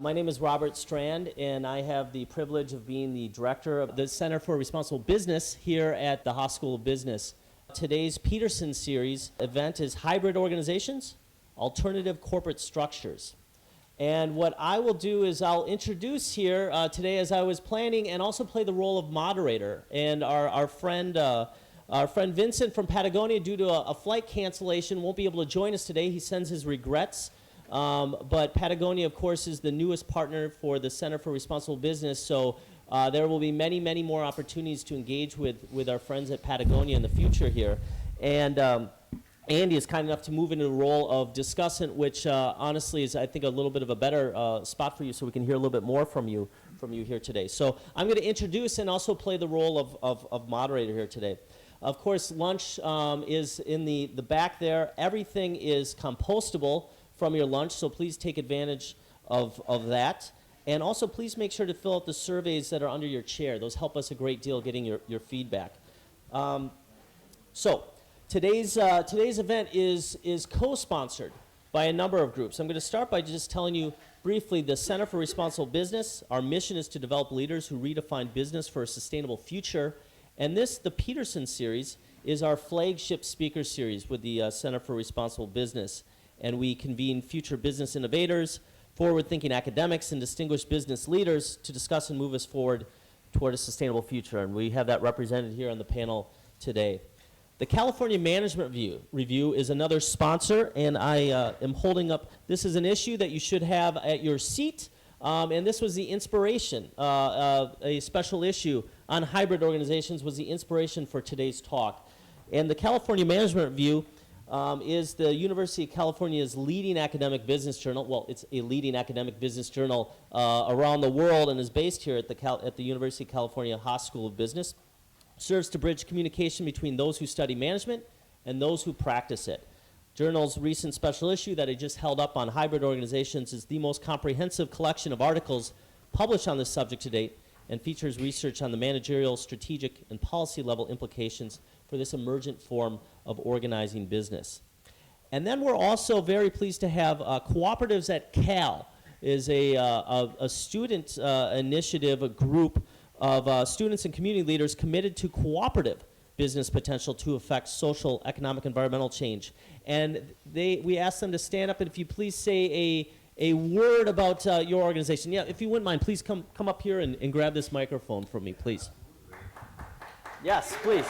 My name is Robert Strand, and I have the privilege of being the director of the Center for Responsible Business here at the Haas School of Business. Today's Peterson series event is Hybrid Organizations, Alternative Corporate Structures. And what I will do is I'll introduce here today as I was planning and also play the role of moderator. And our friend Vincent from Patagonia, due to a flight cancellation, won't be able to join us today. He sends his regrets. But Patagonia, of course, is the newest partner for the Center for Responsible Business, so there will be many, many more opportunities to engage with our friends at Patagonia in the future here. And Andy is kind enough to move into the role of discussant, which honestly is, I think, a little bit of a better spot for you, so we can hear a little bit more from you here today. So I'm going to introduce and also play the role of moderator here today. Of course, lunch is in the back there. Everything is compostable from your lunch, so please take advantage of that. And also, please make sure to fill out the surveys that are under your chair. Those help us a great deal getting your feedback. So today's event is co-sponsored by a number of groups. I'm going to start by just telling you briefly the Center for Responsible Business. Our mission is to develop leaders who redefine business for a sustainable future. And the Peterson series, is our flagship speaker series with the Center for Responsible Business. And we convene future business innovators, forward-thinking academics, and distinguished business leaders to discuss and move us forward toward a sustainable future. And we have that represented here on the panel today. The California Management Review is another sponsor, and I am holding up, this is an issue that you should have at your seat. And this was the inspiration, a special issue on hybrid organizations was the inspiration for today's talk. And the California Management Review is the University of California's leading academic business journal. Well, it's a leading academic business journal around the world and is based here at the University of California Haas School of Business. Serves to bridge communication between those who study management and those who practice it. Journal's recent special issue that I just held up on hybrid organizations is the most comprehensive collection of articles published on this subject to date and features research on the managerial, strategic, and policy level implications for this emergent form of organizing business. And then we're also very pleased to have Cooperatives at Cal is a student initiative, a group of students and community leaders committed to cooperative business potential to affect social, economic, environmental change. And we asked them to stand up, and if you please say a word about your organization. Yeah, if you wouldn't mind, please come up here and grab this microphone from me, please. Yes, please.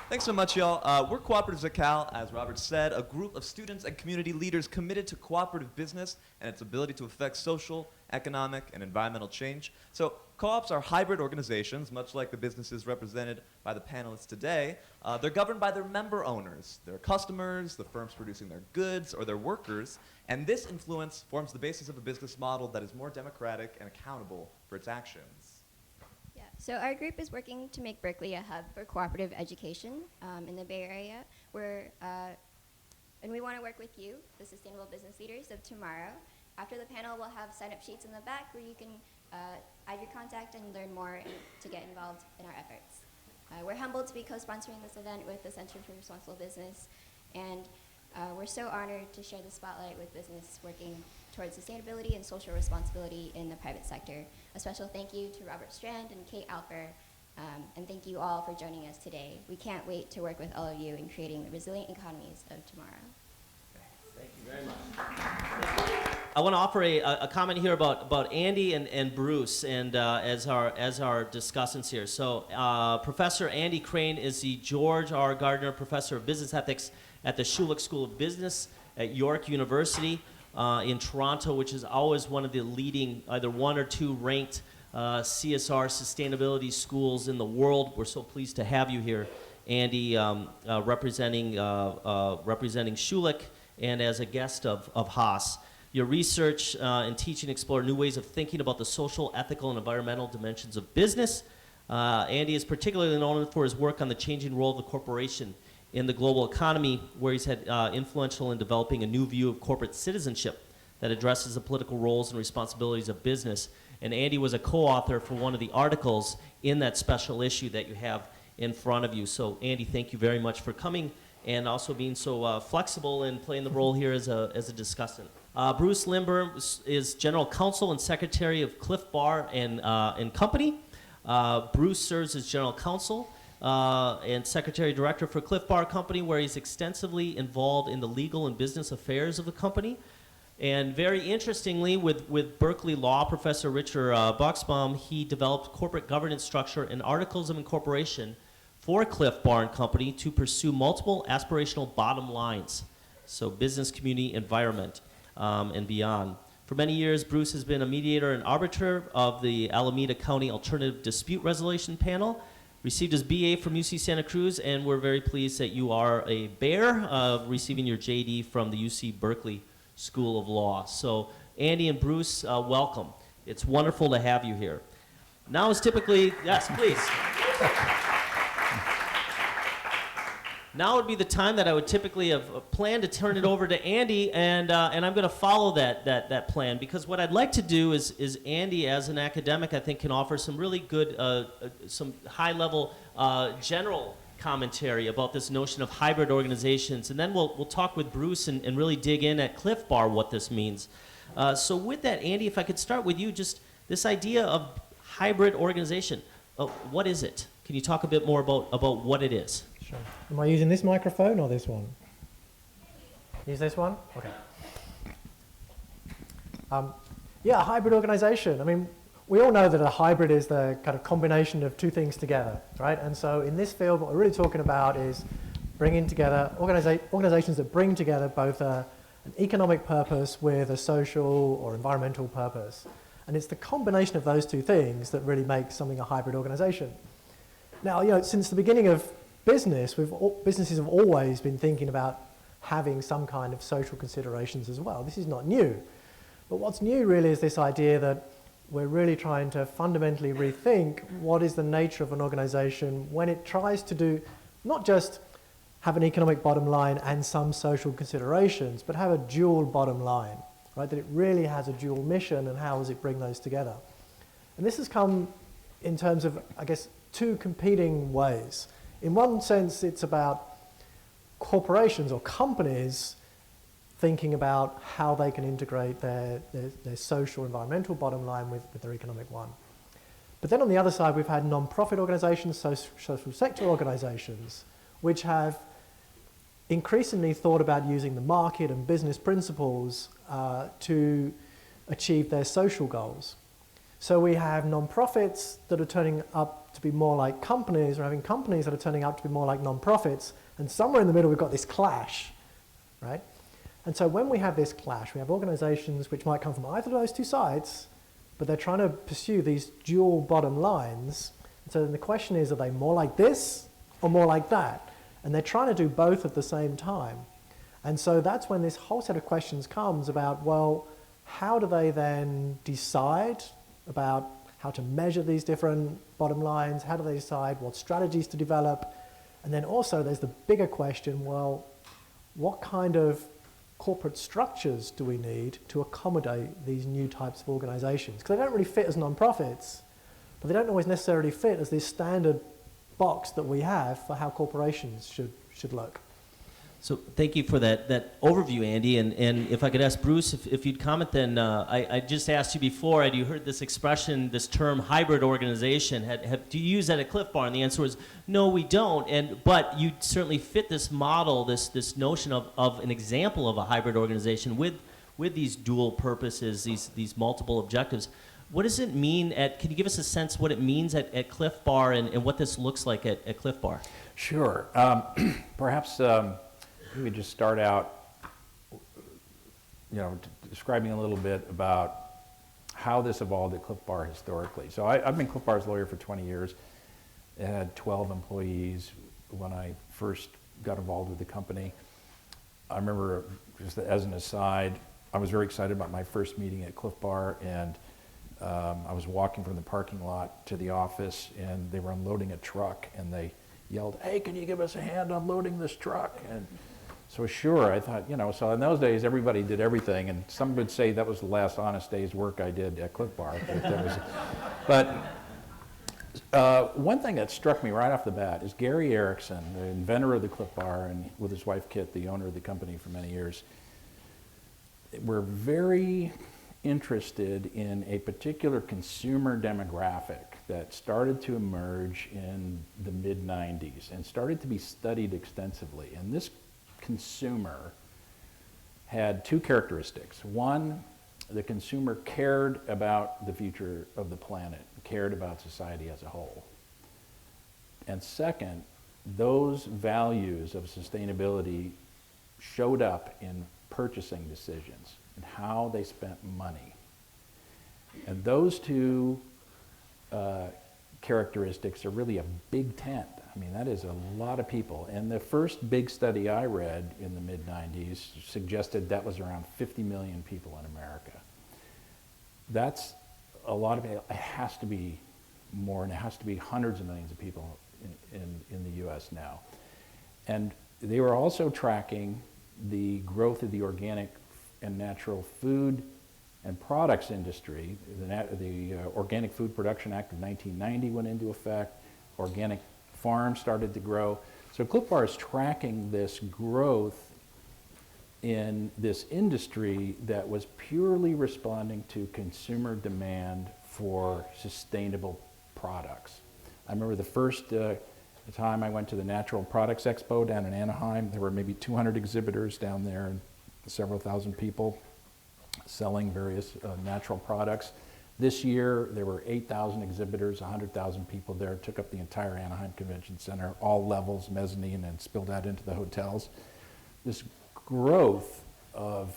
Thanks so much, y'all. We're Cooperatives at Cal, as Robert said, a group of students and community leaders committed to cooperative business and its ability to affect social, economic, and environmental change. So co-ops are hybrid organizations, much like the businesses represented by the panelists today. They're governed by their member owners, their customers, the firms producing their goods, or their workers, and this influence forms the basis of a business model that is more democratic and accountable for its actions. So our group is working to make Berkeley a hub for cooperative education in the Bay Area. And we want to work with you, the sustainable business leaders of tomorrow. After the panel, we'll have sign-up sheets in the back where you can add your contact and learn more to get involved in our efforts. We're humbled to be co-sponsoring this event with the Center for Responsible Business, and we're so honored to share the spotlight with business working towards sustainability and social responsibility in the private sector. A special thank you to Robert Strand and Kate Alper, and thank you all for joining us today. We can't wait to work with all of you in creating the resilient economies of tomorrow. Thank you very much. I want to offer a comment here about Andy and Bruce and as our discussants here. So Professor Andy Crane is the George R. Gardner Professor of Business Ethics at the Schulich School of Business at York University in Toronto, which is always one of the leading, either one or two ranked CSR sustainability schools in the world. We're so pleased to have you here, Andy, representing Schulich and as a guest of Haas. Your research and teaching explore new ways of thinking about the social, ethical, and environmental dimensions of business. Andy is particularly known for his work on the changing role of the corporation in the global economy, where he's had influential in developing a new view of corporate citizenship that addresses the political roles and responsibilities of business. And Andy was a co-author for one of the articles in that special issue that you have in front of you. So Andy, thank you very much for coming and also being so flexible and playing the role here as a discussant. Bruce Limber is General Counsel and Secretary of Clif Bar and Company. Bruce serves as General Counsel and Secretary Director for Clif Bar Company, where he's extensively involved in the legal and business affairs of the company. And very interestingly, with Berkeley law professor Richard Buxbaum, he developed corporate governance structure and articles of incorporation for Clif Bar and Company to pursue multiple aspirational bottom lines, so business, community, environment, and beyond. For many years, Bruce has been a mediator and arbiter of the Alameda County Alternative Dispute Resolution Panel, received his BA from UC Santa Cruz, and we're very pleased that you are a bear, receiving your JD from the UC Berkeley School of Law. So Andy and Bruce, welcome. It's wonderful to have you here. Now is typically, yes, please. Now would be the time that I would typically have planned to turn it over to Andy, and I'm going to follow that plan, because what I'd like to do is Andy, as an academic, I think can offer some really good, some high-level general commentary about this notion of hybrid organizations, and then we'll talk with Bruce and really dig in at Clif Bar what this means. So with that, Andy, if I could start with you, just this idea of hybrid organization, what is it? Can you talk a bit more about what it is? Sure. Am I using this microphone or this one? Use this one? Okay. Yeah, hybrid organization. I mean, we all know that a hybrid is the kind of combination of two things together, right? And so in this field, what we're really talking about is bringing together organizations that bring together both an economic purpose with a social or environmental purpose. And it's the combination of those two things that really makes something a hybrid organization. Now, you know, since the beginning of business, businesses have always been thinking about having some kind of social considerations as well. This is not new. But what's new really is this idea that we're really trying to fundamentally rethink what is the nature of an organization when it tries to do not just have an economic bottom line and some social considerations, but have a dual bottom line, right? That it really has a dual mission, and how does it bring those together? And this has come in terms of, I guess, two competing ways. In one sense, it's about corporations or companies thinking about how they can integrate their social, environmental bottom line with their economic one. But then on the other side, we've had non-profit organizations, social sector organizations, which have increasingly thought about using the market and business principles to achieve their social goals. So we have non-profits that are turning up to be more like companies, or having companies that are turning out to be more like non-profits, and somewhere in the middle we've got this clash, right? And so when we have this clash, we have organizations which might come from either of those two sides, but they're trying to pursue these dual bottom lines. And so then the question is, are they more like this or more like that? And they're trying to do both at the same time. And so that's when this whole set of questions comes about, well, how do they then decide about how to measure these different bottom lines? How do they decide what strategies to develop? And then also there's the bigger question, well, what kind of corporate structures do we need to accommodate these new types of organizations? Because they don't really fit as non-profits, but they don't always necessarily fit as this standard box that we have for how corporations should look. So thank you for that overview, Andy. And if I could ask Bruce if you'd comment, then I just asked you before, had you heard this expression, this term hybrid organization? Do you use that at Clif Bar? And the answer was, no, we don't. But you certainly fit this model, this notion of an example of a hybrid organization with these dual purposes, these multiple objectives. What does it mean can you give us a sense what it means at Clif Bar and what this looks like at Clif Bar? Sure. Perhaps we would just start out, describing a little bit about how this evolved at Clif Bar historically. So I've been Clif Bar's lawyer for 20 years. It had 12 employees when I first got involved with the company. I remember, just as an aside, I was very excited about my first meeting at Clif Bar, and I was walking from the parking lot to the office, and they were unloading a truck, and they yelled, "Hey, can you give us a hand unloading this truck?" And so sure, I thought, so in those days everybody did everything, and some would say that was the last honest day's work I did at Clif Bar. But one thing that struck me right off the bat is Gary Erickson, the inventor of the Clif Bar, and with his wife Kit, the owner of the company for many years. were very interested in a particular consumer demographic that started to emerge in the mid-90s and started to be studied extensively. And this consumer had two characteristics. One, the consumer cared about the future of the planet, cared about society as a whole. And second, those values of sustainability showed up in purchasing decisions and how they spent money. And those two characteristics are really a big tent. I mean, that is a lot of people. And the first big study I read in the mid-90s suggested that was around 50 million people in America. That's a lot of it. It has to be more, and it has to be hundreds of millions of people in the US now. And they were also tracking the growth of the organic and natural food and products industry. The Organic Food Production Act of 1990 went into effect. Organic farms started to grow. So Clif Bar is tracking this growth in this industry that was purely responding to consumer demand for sustainable products. I remember the first time I went to the Natural Products Expo down in Anaheim. There were maybe 200 exhibitors down there and several thousand people selling various natural products. This year, there were 8,000 exhibitors, 100,000 people there. It took up the entire Anaheim Convention Center, all levels, mezzanine, and spilled out into the hotels. This growth of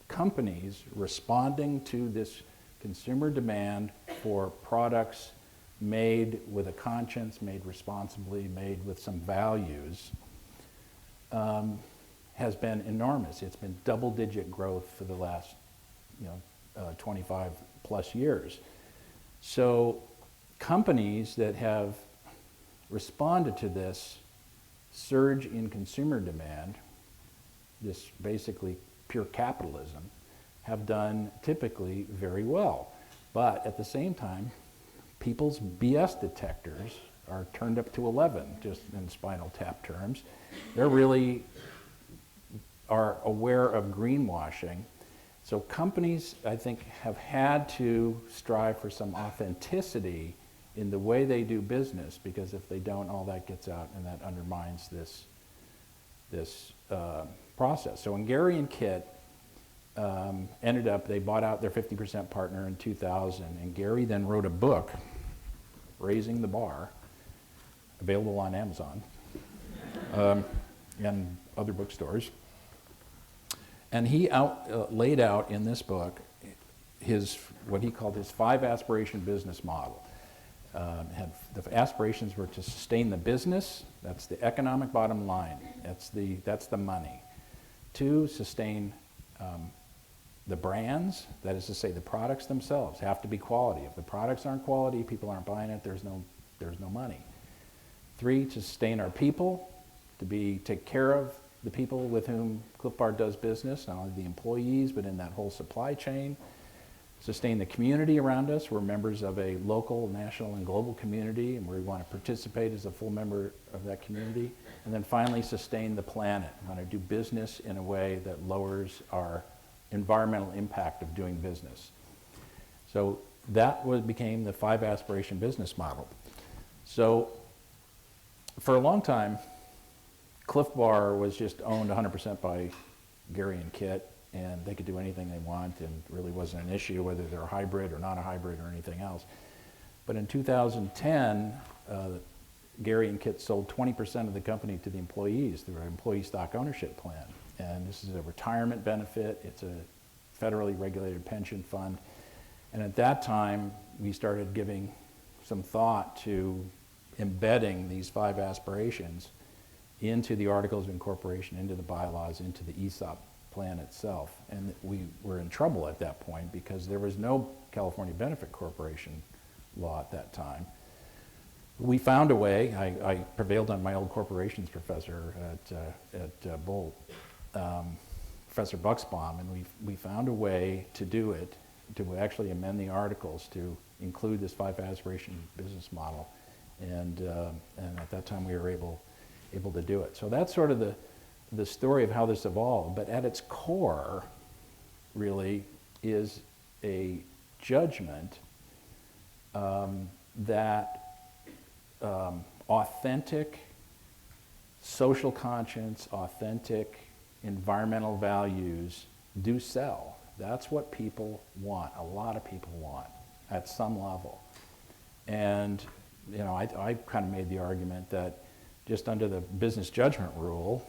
companies responding to this consumer demand for products made with a conscience, made responsibly, made with some values, has been enormous. It's been double-digit growth for the last 25 plus years. So companies that have responded to this surge in consumer demand, this basically pure capitalism, have done typically very well. But at the same time, people's BS detectors are turned up to 11, just in Spinal Tap terms. They're really are aware of greenwashing. So companies, I think, have had to strive for some authenticity in the way they do business, because if they don't, all that gets out and that undermines this process. So when Gary and Kit ended up, they bought out their 50% partner in 2000, and Gary then wrote a book, Raising the Bar, available on Amazon and other bookstores. And he laid out in this book what he called his 5 aspiration business model. The aspirations were to sustain the business, that's the economic bottom line, that's the money. 2, sustain the brands, that is to say the products themselves have to be quality. If the products aren't quality, people aren't buying it, there's no money. 3, to sustain our people, to take care of the people with whom Clif Bar does business, not only the employees, but in that whole supply chain. Sustain the community around us. We're members of a local, national, and global community, and we want to participate as a full member of that community. And then finally, sustain the planet. We want to do business in a way that lowers our environmental impact of doing business. So that became the 5 aspiration business model. So for a long time, Clif Bar was just owned 100% by Gary and Kit, and they could do anything they want, and really wasn't an issue whether they're a hybrid or not a hybrid or anything else. But in 2010, Gary and Kit sold 20% of the company to the employees through an employee stock ownership plan. And this is a retirement benefit. It's a federally regulated pension fund. And at that time, we started giving some thought to embedding these 5 aspirations into the Articles of Incorporation, into the bylaws, into the ESOP plan itself. And we were in trouble at that point because there was no California Benefit Corporation law at that time. We found a way. I prevailed on my old corporations professor at Bolt, Professor Buxbaum, and we found a way to do it, to actually amend the articles to include this 5 aspiration business model. And at that time we were able to do it. So that's sort of the story of how this evolved. But at its core, really is a judgment that authentic social conscience, authentic environmental values do sell. That's what people want, a lot of people want at some level. And you know, I kind of made the argument that just under the business judgment rule,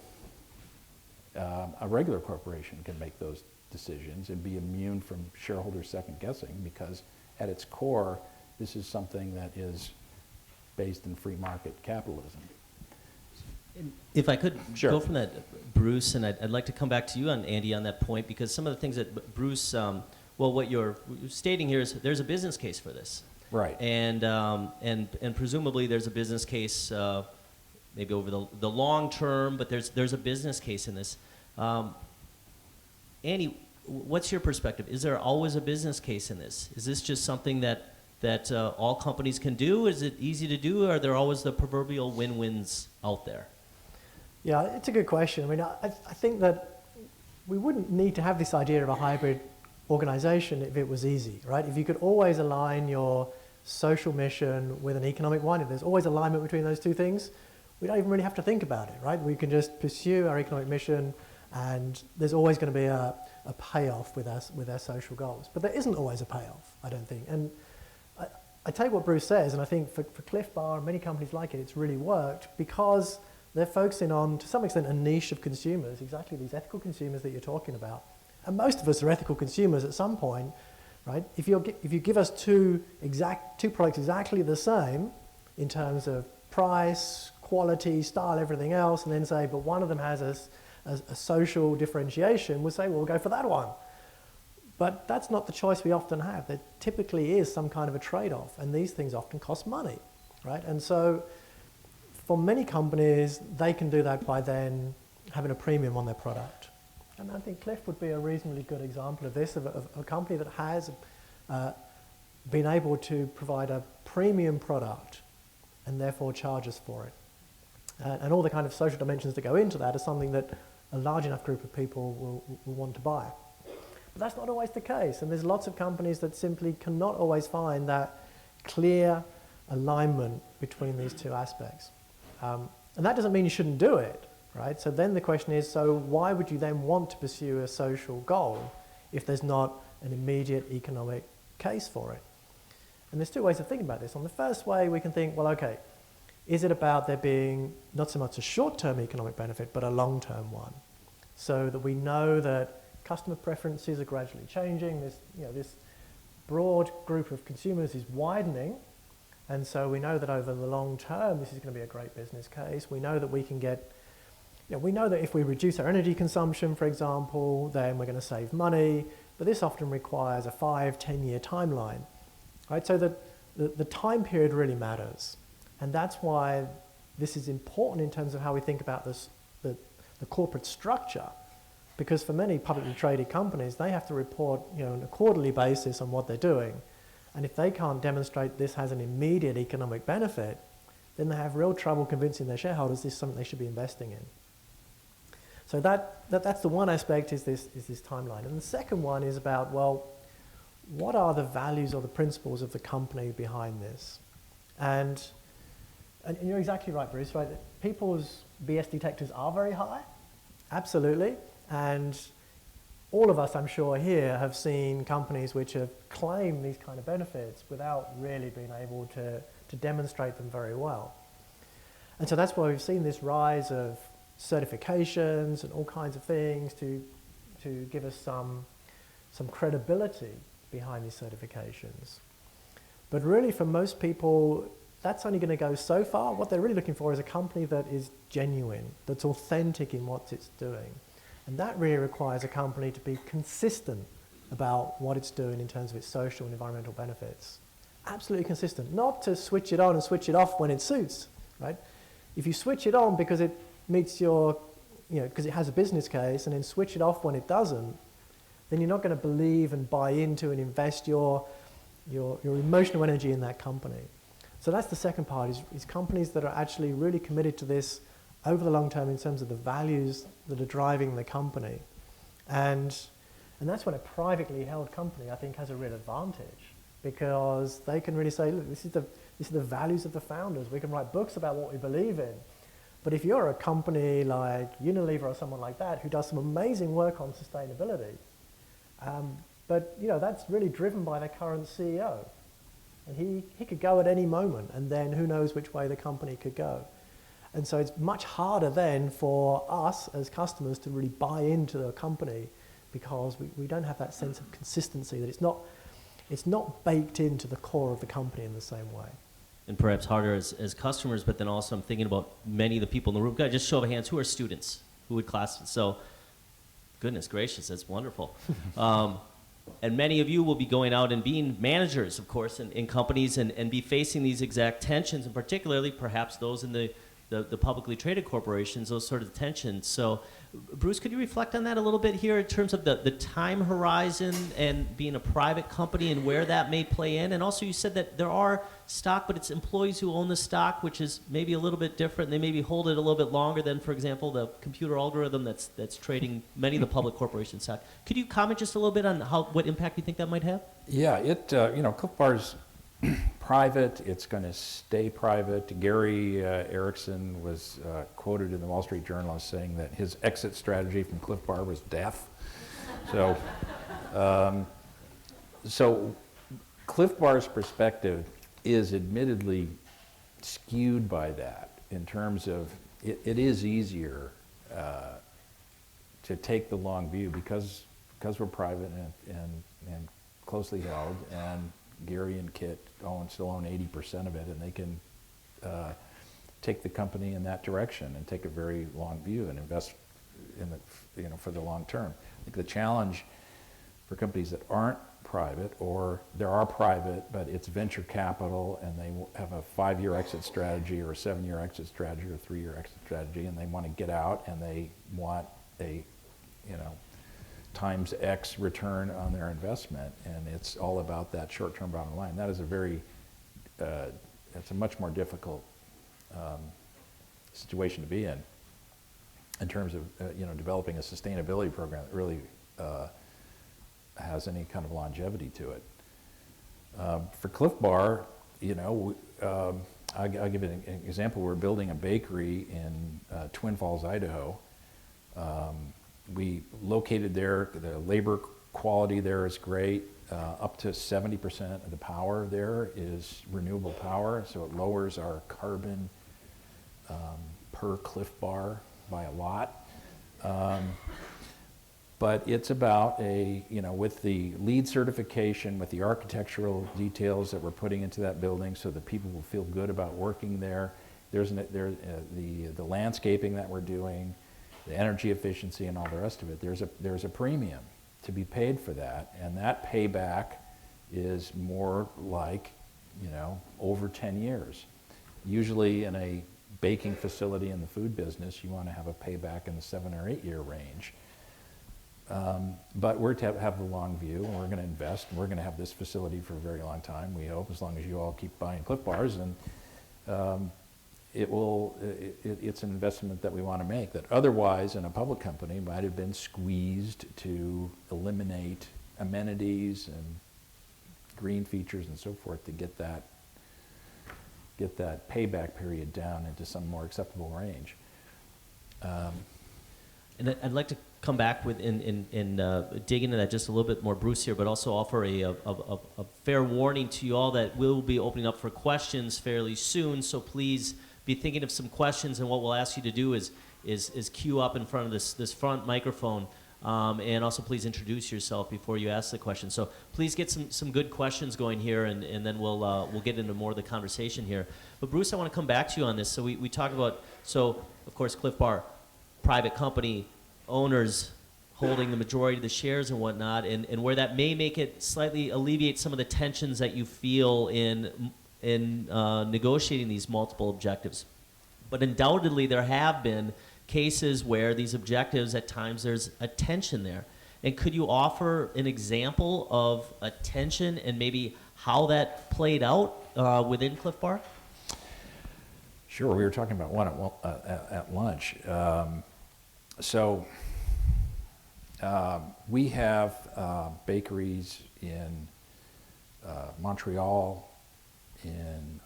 a regular corporation can make those decisions and be immune from shareholder second guessing, because at its core, this is something that is based in free market capitalism. If I could Sure. go from that, Bruce, and I'd like to come back to you, Andy, on that point, because some of the things that Bruce, well, what you're stating here is there's a business case for this. Right. And presumably there's a business case maybe over the long term, but there's a business case in this. Andy, what's your perspective? Is there always a business case in this? Is this just something that all companies can do? Is it easy to do? Or are there always the proverbial win-wins out there? Yeah, it's a good question. I mean, I think that we wouldn't need to have this idea of a hybrid organization if it was easy, right? If you could always align your social mission with an economic one, if there's always alignment between those two things, we don't even really have to think about it, right? We can just pursue our economic mission, and there's always going to be a payoff with our social goals. But there isn't always a payoff, I don't think. And I take what Bruce says, and I think for Clif Bar and many companies like it, it's really worked because they're focusing on, to some extent, a niche of consumers, exactly these ethical consumers that you're talking about. And most of us are ethical consumers at some point, right? If you give us two products exactly the same in terms of price, quality, style, everything else, and then say, but one of them has a social differentiation, we'll say, well, we'll go for that one. But that's not the choice we often have. There typically is some kind of a trade-off, and these things often cost money, right? And so for many companies, they can do that by then having a premium on their product. And I think Clif would be a reasonably good example of this, of a company that has been able to provide a premium product and therefore charges for it. And all the kind of social dimensions that go into that are something that a large enough group of people will want to buy. But that's not always the case, and there's lots of companies that simply cannot always find that clear alignment between these two aspects. And that doesn't mean you shouldn't do it, right? So then the question is, so why would you then want to pursue a social goal if there's not an immediate economic case for it? And there's two ways of thinking about this. On the first way, we can think, well, okay, is it about there being not so much a short-term economic benefit, but a long-term one? So that we know that customer preferences are gradually changing, this broad group of consumers is widening, and so we know that over the long term this is going to be a great business case. We know that we can get, we know that if we reduce our energy consumption, for example, then we're going to save money, but this often requires a 5-10 year timeline, right? So that the time period really matters, and that's why this is important in terms of how we think about this, the corporate structure. Because for many publicly traded companies, they have to report on a quarterly basis on what they're doing. And if they can't demonstrate this has an immediate economic benefit, then they have real trouble convincing their shareholders this is something they should be investing in. So that's the one aspect, is this timeline. And the second one is about, well, what are the values or the principles of the company behind this? And you're exactly right, Bruce, right? People's BS detectors are very high, absolutely. And all of us, I'm sure, here have seen companies which have claimed these kind of benefits without really being able to demonstrate them very well. And so that's why we've seen this rise of certifications and all kinds of things to give us some credibility behind these certifications. But really, for most people, that's only going to go so far. What they're really looking for is a company that is genuine, that's authentic in what it's doing. And that really requires a company to be consistent about what it's doing in terms of its social and environmental benefits. Absolutely consistent. Not to switch it on and switch it off when it suits, right? If you switch it on because it meets your, because it has a business case, and then switch it off when it doesn't, then you're not going to believe and buy into and invest your emotional energy in that company. So that's the second part, is companies that are actually really committed to this over the long term in terms of the values that are driving the company. And And that's when a privately held company, I think, has a real advantage, because they can really say, look, this is the values of the founders. We can write books about what we believe in. But if you're a company like Unilever or someone like that who does some amazing work on sustainability, but that's really driven by the current CEO. And he could go at any moment, and then who knows which way the company could go. And so it's much harder then for us as customers to really buy into the company, because we don't have that sense of consistency, that it's not baked into the core of the company in the same way. And perhaps harder as customers, but then also I'm thinking about many of the people in the room. Guys, just show of hands, who are students? Who would class? So, goodness gracious, that's wonderful. And many of you will be going out and being managers, of course, in companies and be facing these exact tensions, and particularly perhaps those in the publicly traded corporations, those sort of tensions. So, Bruce, could you reflect on that a little bit here in terms of the time horizon and being a private company and where that may play in? And also you said that there are stock, but it's employees who own the stock, which is maybe a little bit different. They maybe hold it a little bit longer than, for example, the computer algorithm that's trading many of the public corporation stock. Could you comment just a little bit on what impact you think that might have? Yeah, Clif Bar's private. It's going to stay private. Gary Erickson was quoted in the Wall Street Journal as saying that his exit strategy from Clif Bar was death. So, so Clif Bar's perspective is admittedly skewed by that, in terms of it is easier to take the long view because we're private and closely held, and Gary and Kit still own 80% of it, and they can take the company in that direction and take a very long view and invest in for the long term. I think the challenge for companies that aren't private, or there are private but it's venture capital and they have a 5-year exit strategy or a 7-year exit strategy or a 3-year exit strategy, and they want to get out and they want a times X return on their investment, and it's all about that short-term bottom line. That is it's a much more difficult situation to be in terms of developing a sustainability program that really has any kind of longevity to it. For Clif Bar, I'll give you an example. We're building a bakery in Twin Falls, Idaho. We located there. The labor quality there is great. Up to 70% of the power there is renewable power, so it lowers our carbon per Clif Bar by a lot. But it's about with the LEED certification, with the architectural details that we're putting into that building so that people will feel good about working there. There's the landscaping that we're doing, the energy efficiency and all the rest of it. There's a premium to be paid for that, and that payback is more like over 10 years. Usually in a baking facility in the food business, you want to have a payback in the 7 or 8 year range. But we're to have the long view, and we're going to invest, and we're going to have this facility for a very long time, we hope, as long as you all keep buying Clif Bars, and it's an investment that we want to make that otherwise in a public company might have been squeezed to eliminate amenities and green features and so forth to get that payback period down into some more acceptable range. And I'd like to come back with and dig into that just a little bit more, Bruce, here, but also offer a fair warning to you all that we'll be opening up for questions fairly soon. So please be thinking of some questions, and what we'll ask you to do is queue up in front of this front microphone, and also please introduce yourself before you ask the question. So please get some good questions going here, and then we'll get into more of the conversation here. But Bruce, I want to come back to you on this. So we talked about, of course, Clif Bar, private company, owners holding the majority of the shares and whatnot, and where that may make it slightly alleviate some of the tensions that you feel in negotiating these multiple objectives. But undoubtedly there have been cases where these objectives, at times there's a tension there. And could you offer an example of a tension and maybe how that played out within Clif Bar? Sure, we were talking about one at lunch. So We have bakeries in Montreal, in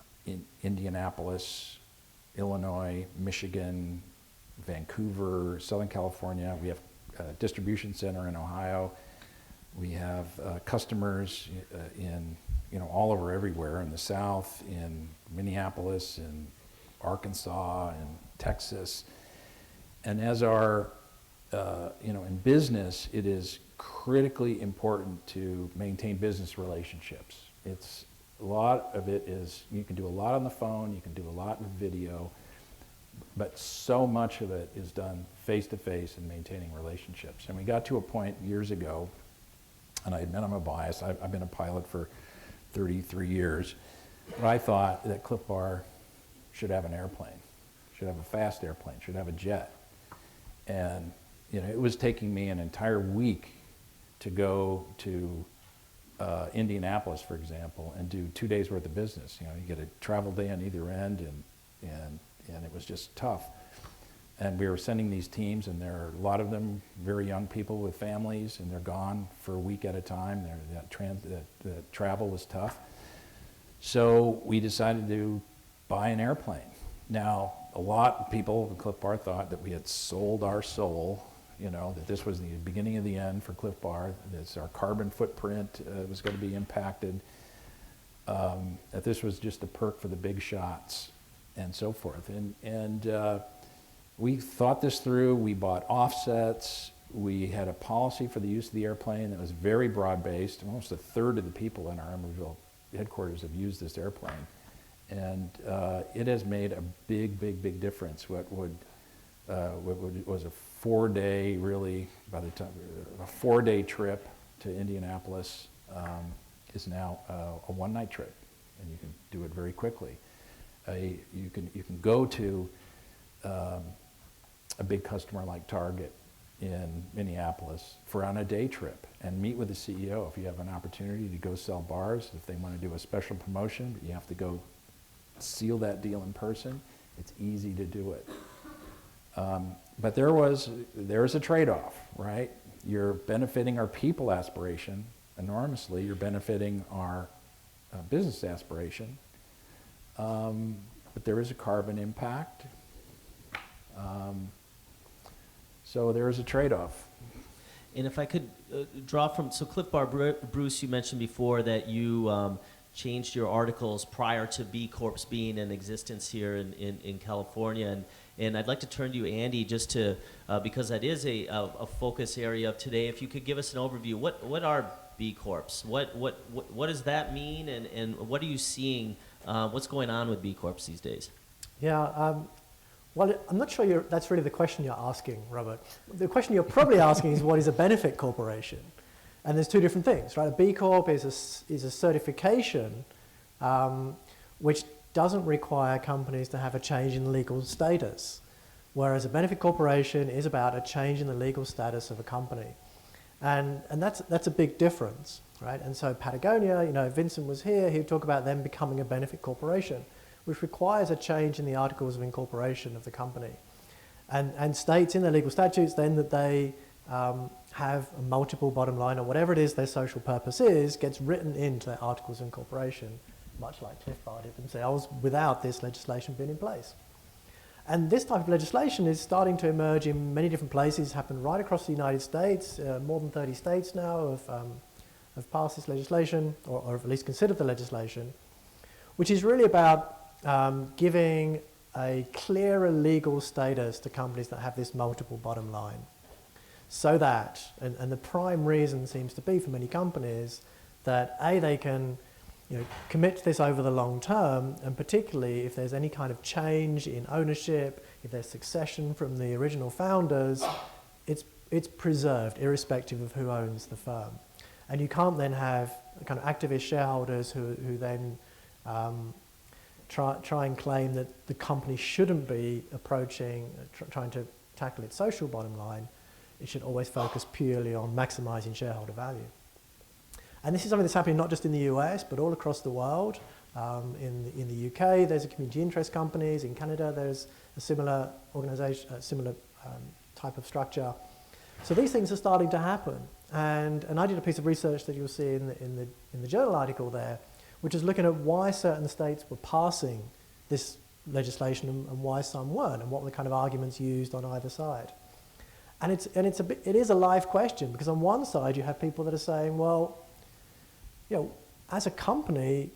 Indianapolis, Illinois, Michigan, Vancouver, Southern California. We have a distribution center in Ohio. We have customers in all over everywhere, in the South, in Minneapolis, in Arkansas, in Texas. And as our, in business, it is critically important to maintain business relationships. It's a lot of it is, you can do a lot on the phone, you can do a lot with video, but so much of it is done face-to-face and maintaining relationships. And we got to a point years ago, and I admit I'm a bias, I've been a pilot for 33 years, but I thought that Clif Bar should have an airplane, should have a fast airplane, should have a jet. And it was taking me an entire week to go to Indianapolis, for example, and do 2 days worth of business. You get a travel day on either end, and it was just tough. And we were sending these teams, and there are a lot of them very young people with families, and they're gone for a week at a time. The travel was tough. So we decided to buy an airplane. Now, a lot of people at Clif Bar thought that we had sold our soul, that this was the beginning of the end for Clif Bar, that our carbon footprint was going to be impacted, that this was just a perk for the big shots, and so forth. And we thought this through. We bought offsets. We had a policy for the use of the airplane that was very broad-based. Almost a third of the people in our Emeryville headquarters have used this airplane. And it has made a big, big, big difference. What was a 4-day, really, by the time, a 4-day trip to Indianapolis is now a 1-night trip, and you can do it very quickly. You can go to a big customer like Target in Minneapolis on a day trip and meet with the CEO if you have an opportunity to go sell bars, if they want to do a special promotion, but you have to go seal that deal in person. It's easy to do it. But there's a trade-off, right? You're benefiting our people aspiration enormously. You're benefiting our business aspiration. But there is a carbon impact. So there is a trade-off. And if I could draw from, so Clif Bar, Bruce, you mentioned before that you changed your articles prior to B-Corps being in existence here in California. And I'd like to turn to you, Andy, just to, because that is a focus area of today. If you could give us an overview, what are B-Corps? What does that mean, and what are you seeing, what's going on with B-Corps these days? Yeah, well, I'm not sure that's really the question you're asking, Robert. The question you're probably asking is, what is a benefit corporation? And there's two different things, right? A B Corp is a certification which doesn't require companies to have a change in legal status, whereas a benefit corporation is about a change in the legal status of a company. And that's a big difference, right? And so Patagonia, Vincent was here, he would talk about them becoming a benefit corporation, which requires a change in the articles of incorporation of the company. And states in their legal statutes then that they have a multiple bottom line, or whatever it is their social purpose is, gets written into their articles of incorporation, much like Clif Bar did themselves, without this legislation being in place. And this type of legislation is starting to emerge in many different places, happened right across the United States. More than 30 states now have passed this legislation, or have at least considered the legislation, which is really about giving a clearer legal status to companies that have this multiple bottom line. So that, and the prime reason seems to be for many companies, that A, they can commit to this over the long term, and particularly if there's any kind of change in ownership, if there's succession from the original founders, it's preserved irrespective of who owns the firm. And you can't then have kind of activist shareholders who then try and claim that the company shouldn't be trying to tackle its social bottom line. It should always focus purely on maximizing shareholder value. And this is something that's happening not just in the US, but all across the world. In the UK, there's a community interest companies. In Canada, there's a similar organization, a similar type of structure. So these things are starting to happen. And I did a piece of research that you'll see in the journal article there, which is looking at why certain states were passing this legislation and why some weren't, and what were the kind of arguments used on either side. And it is a live question, because on one side you have people that are saying, well, as a company,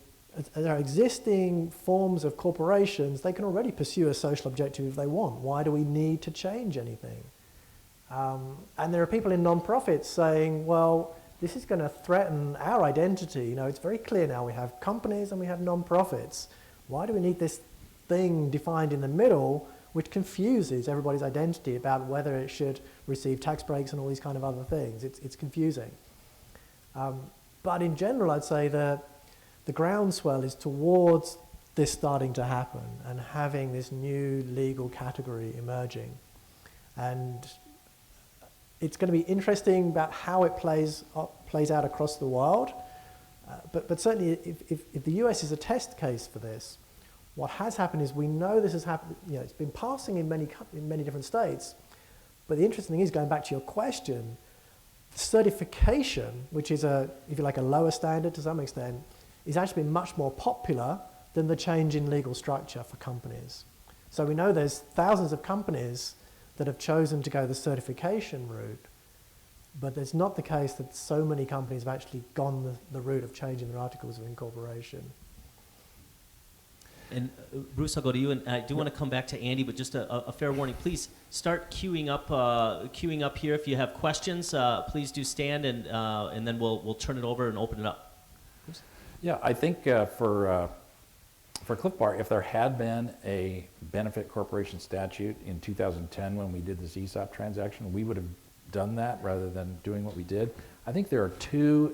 there are existing forms of corporations, they can already pursue a social objective if they want. Why do we need to change anything? And there are people in non-profits saying, well, this is going to threaten our identity. It's very clear now we have companies and we have non-profits. Why do we need this thing defined in the middle, which confuses everybody's identity about whether it should receive tax breaks and all these kind of other things? It's confusing. But in general, I'd say that the groundswell is towards this starting to happen and having this new legal category emerging. And it's going to be interesting about how it plays out across the world. But certainly, if the US is a test case for this, what has happened is we know this has happened. It's been passing in many different states. But the interesting thing is, going back to your question, certification, which is if you like, a lower standard to some extent, is actually been much more popular than the change in legal structure for companies. So we know there's thousands of companies that have chosen to go the certification route, but it's not the case that so many companies have actually gone the route of changing their articles of incorporation. And Bruce, I'll go to you, and I do want to come back to Andy, but just a fair warning. Please start queuing up here. If you have questions, please do stand, and then we'll turn it over and open it up. Bruce? Yeah, I think for Clif Bar, if there had been a benefit corporation statute in 2010 when we did this ESOP transaction, we would have done that rather than doing what we did. I think there are two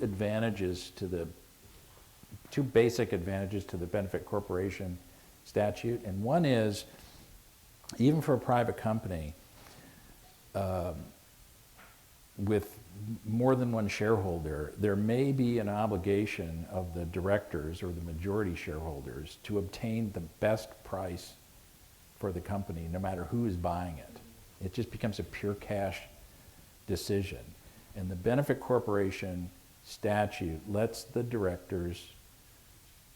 basic advantages to the benefit corporation statute, and one is, even for a private company with more than one shareholder, there may be an obligation of the directors or the majority shareholders to obtain the best price for the company, no matter who is buying it. It just becomes a pure cash decision. And the benefit corporation statute lets the directors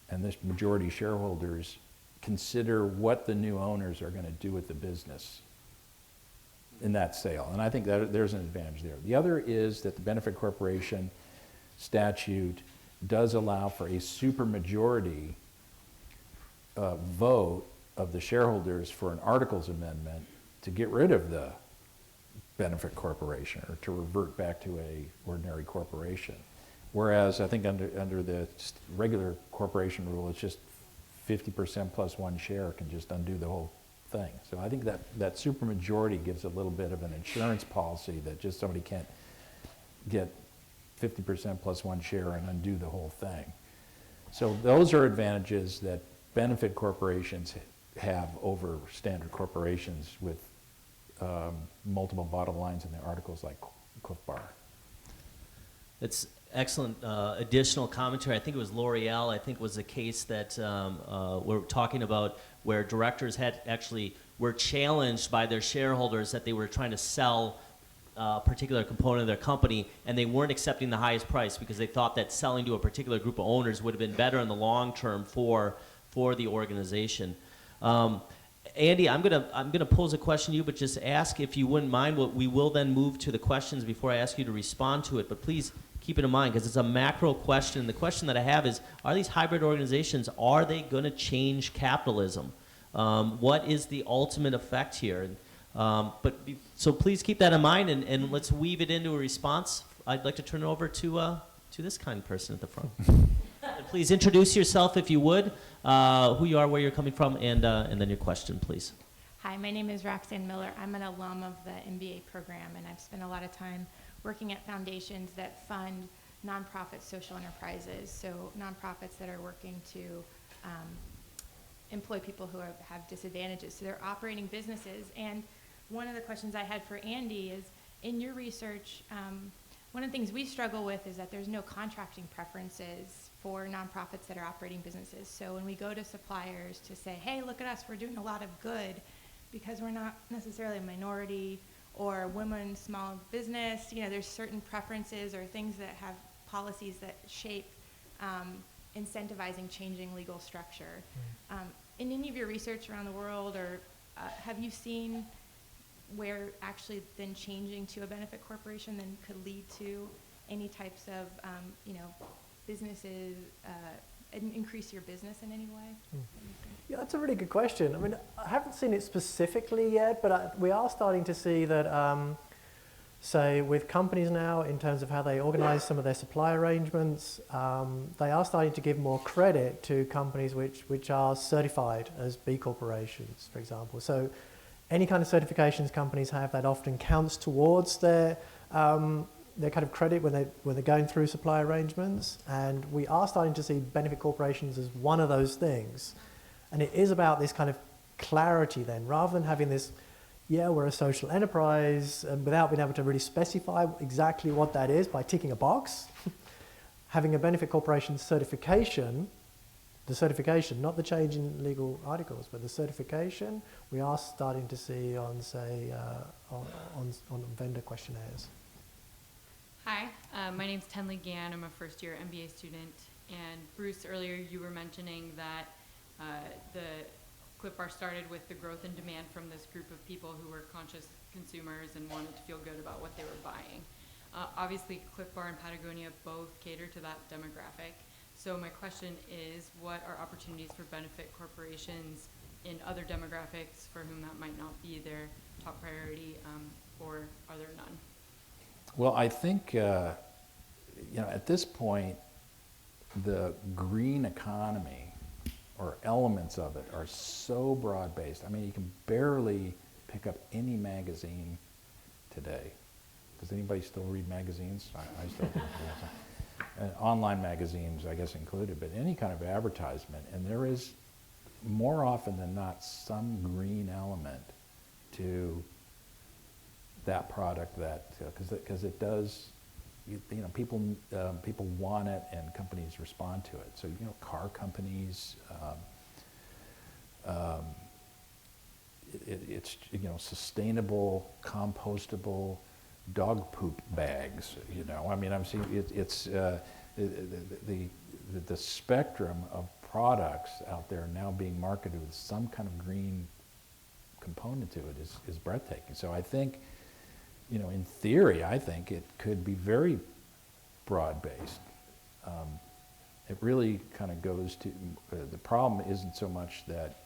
and the majority shareholders consider what the new owners are going to do with the business in that sale. And I think that there's an advantage there. The other is that the benefit corporation statute does allow for a supermajority vote of the shareholders for an articles amendment to get rid of the benefit corporation or to revert back to a ordinary corporation. Whereas I think under the regular corporation rule, it's just 50% plus one share can just undo the whole thing. So I think that supermajority gives a little bit of an insurance policy that just somebody can't get 50% plus one share and undo the whole thing. So those are advantages that benefit corporations have over standard corporations with multiple bottom lines in their articles like Clif Bar. It's excellent additional commentary. I think it was L'Oreal, I think was a case that we're talking about where directors were challenged by their shareholders that they were trying to sell a particular component of their company, and they weren't accepting the highest price because they thought that selling to a particular group of owners would have been better in the long term for the organization. Andy, I'm gonna pose a question to you, but just ask if you wouldn't mind. We will then move to the questions before I ask you to respond to it, but please keep it in mind because it's a macro question. The question that I have is, are these hybrid organizations, are they going to change capitalism? What is the ultimate effect here? So please keep that in mind, and let's weave it into a response. I'd like to turn it over to this kind person at the front. Please introduce yourself if you would, who you are, where you're coming from, and then your question, please. Hi, my name is Roxanne Miller. I'm an alum of the MBA program, and I've spent a lot of time working at foundations that fund nonprofit social enterprises, so nonprofits that are working to employ people who have disadvantages. So they're operating businesses. And one of the questions I had for Andy is, in your research, one of the things we struggle with is that there's no contracting preferences for nonprofits that are operating businesses. So when we go to suppliers to say, hey, look at us, we're doing a lot of good, because we're not necessarily a minority or women small business. You know, there's certain preferences or things that have policies that shape incentivizing changing legal structure. In any of your research around the world, or have you seen where actually then changing to a benefit corporation then could lead to any types of, you know, businesses, increase your business in any way? Yeah, that's a really good question. I mean, I haven't seen it specifically yet, but we are starting to see that, say, with companies now, in terms of how they organize some of their supply arrangements, they are starting to give more credit to companies which are certified as B corporations, for example. So any kind of certifications companies have, that often counts towards their kind of credit when they're going through supply arrangements. And we are starting to see benefit corporations as one of those things. And it is about this kind of clarity then, rather than having this, yeah, we're a social enterprise, without being able to really specify exactly what that is by ticking a box. Having a benefit corporation certification, the certification, not the change in legal articles, but the certification, we are starting to see on, say, on vendor questionnaires. Hi, my name's Tenley Gann. I'm a first-year MBA student. And Bruce, earlier you were mentioning that the Clif Bar started with the growth in demand from this group of people who were conscious consumers and wanted to feel good about what they were buying. Obviously, Clif Bar and Patagonia both cater to that demographic. So my question is, what are opportunities for benefit corporations in other demographics for whom that might not be their top priority, or are there none? Well, I think, you know, at this point, the green economy, or elements of it, are so broad-based. I mean, you can barely pick up any magazine today. Does anybody still read magazines? I still do. Online magazines, I guess, included, but any kind of advertisement. And there is, more often than not, some green element to that product, that because it does, you know, people want it and companies respond to it. So, you know, car companies, it's, you know, sustainable, compostable dog poop bags. You know, I mean, I'm seeing it's the spectrum of products out there now being marketed with some kind of green component to it is breathtaking. So I think, you know, in theory, I think it could be very broad-based. It really kind of goes to, the problem isn't so much that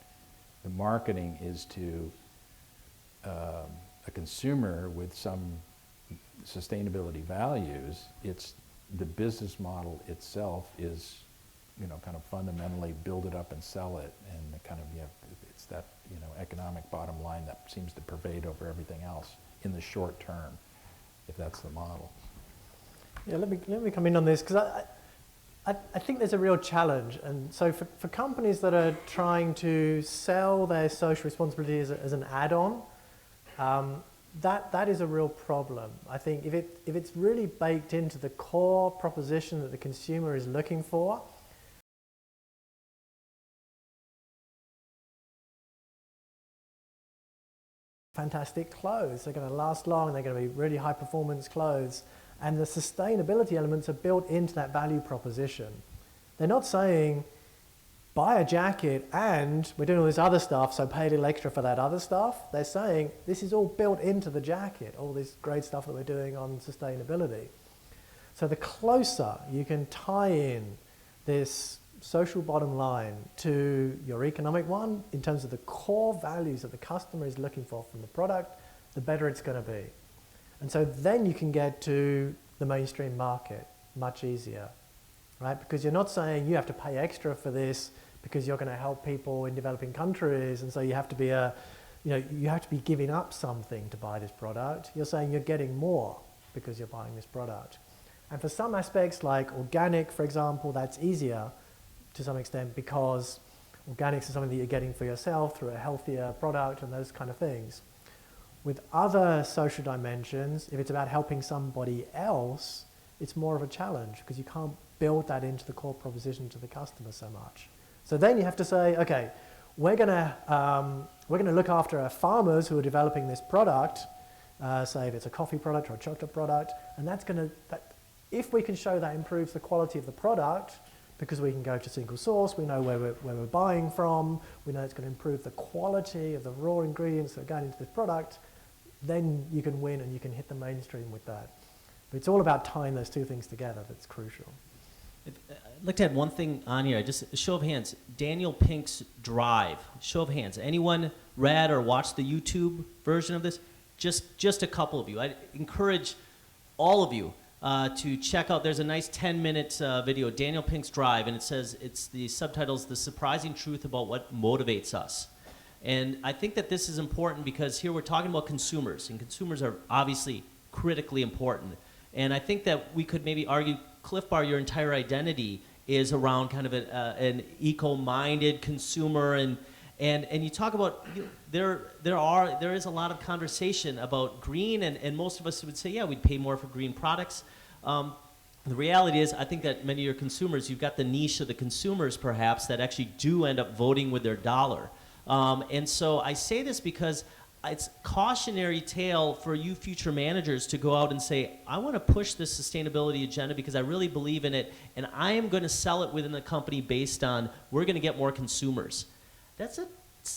the marketing is to a consumer with some sustainability values. It's the business model itself is, you know, kind of fundamentally build it up and sell it, and the kind of, you know, it's that, you know, economic bottom line that seems to pervade over everything else in the short term, if that's the model. Yeah, let me come in on this, because I think there's a real challenge. And so for companies that are trying to sell their social responsibility as an add-on, that is a real problem. I think if it's really baked into the core proposition that the consumer is looking for, fantastic clothes, they're going to last long, they're going to be really high performance clothes, and the sustainability elements are built into that value proposition. They're not saying, buy a jacket and we're doing all this other stuff, so pay a little extra for that other stuff. They're saying, this is all built into the jacket, all this great stuff that we're doing on sustainability. So the closer you can tie in this social bottom line to your economic one, in terms of the core values that the customer is looking for from the product, the better it's going to be. And so then you can get to the mainstream market much easier, right? Because you're not saying you have to pay extra for this because you're going to help people in developing countries, and so you have to be you have to be giving up something to buy this product. You're saying you're getting more because you're buying this product. And for some aspects, like organic, for example, that's easier to some extent, because organics is something that you're getting for yourself through a healthier product and those kind of things. With other social dimensions, if it's about helping somebody else, it's more of a challenge because you can't build that into the core proposition to the customer so much. So then you have to say, okay, we're going to look after our farmers who are developing this product, say if it's a coffee product or a chocolate product, and that's going to, if we can show that improves the quality of the product, because we can go to single source, we know where we're buying from, we know it's going to improve the quality of the raw ingredients that are going into this product, then you can win and you can hit the mainstream with that. But it's all about tying those two things together that's crucial. I'd like to add one thing on here. Just a show of hands. Daniel Pink's Drive. Show of hands. Anyone read or watched the YouTube version of this? Just a couple of you. I encourage all of you to check out. There's a nice 10-minute video, Daniel Pink's Drive, and it says, the subtitle's The Surprising Truth About What Motivates Us. And I think that this is important because here we're talking about consumers, and consumers are obviously critically important. And I think that we could maybe argue, Clif Bar, your entire identity is around kind of an eco-minded consumer, and you talk about, there is a lot of conversation about green, and most of us would say, yeah, we'd pay more for green products. The reality is, I think that many of your consumers, you've got the niche of the consumers perhaps that actually do end up voting with their dollar. And so I say this because it's cautionary tale for you future managers to go out and say, I want to push this sustainability agenda because I really believe in it, and I am going to sell it within the company based on we're going to get more consumers. That's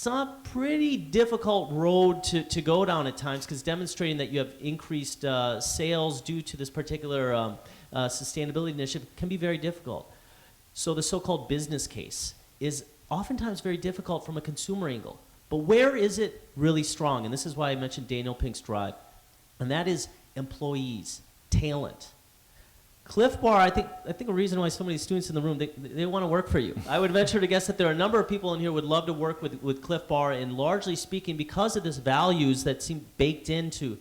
a pretty difficult road to go down at times, because demonstrating that you have increased sales due to this particular sustainability initiative can be very difficult. So the so-called business case is oftentimes very difficult from a consumer angle. But where is it really strong? And this is why I mentioned Daniel Pink's Drive. And that is employees, talent. Clif Bar, I think a reason why so many students in the room, they want to work for you. I would venture to guess that there are a number of people in here who would love to work with Clif Bar, and largely speaking, because of this values that seem baked into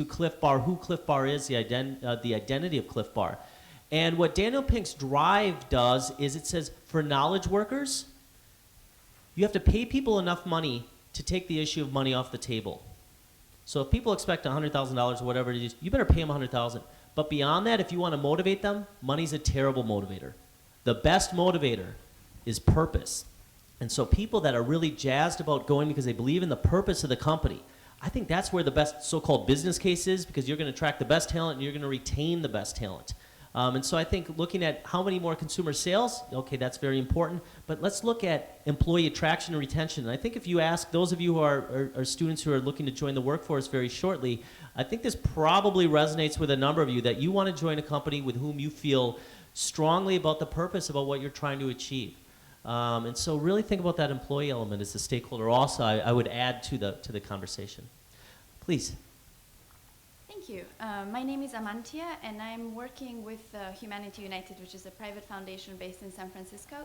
Clif Bar, who Clif Bar is, the identity of Clif Bar. And what Daniel Pink's Drive does is it says, for knowledge workers, you have to pay people enough money to take the issue of money off the table. So if people expect $100,000 or whatever it is, you better pay them $100,000. But beyond that, if you want to motivate them, money's a terrible motivator. The best motivator is purpose. And so people that are really jazzed about going because they believe in the purpose of the company, I think that's where the best so-called business case is, because you're going to attract the best talent and you're going to retain the best talent. And so I think looking at how many more consumer sales, okay, that's very important. But let's look at employee attraction and retention. And I think if you ask those of you who are students who are looking to join the workforce very shortly, I think this probably resonates with a number of you, that you want to join a company with whom you feel strongly about the purpose, about what you're trying to achieve. And so really think about that employee element as a stakeholder also, I would add to the conversation. Please. Thank you. My name is Aman Tia, and I'm working with Humanity United, which is a private foundation based in San Francisco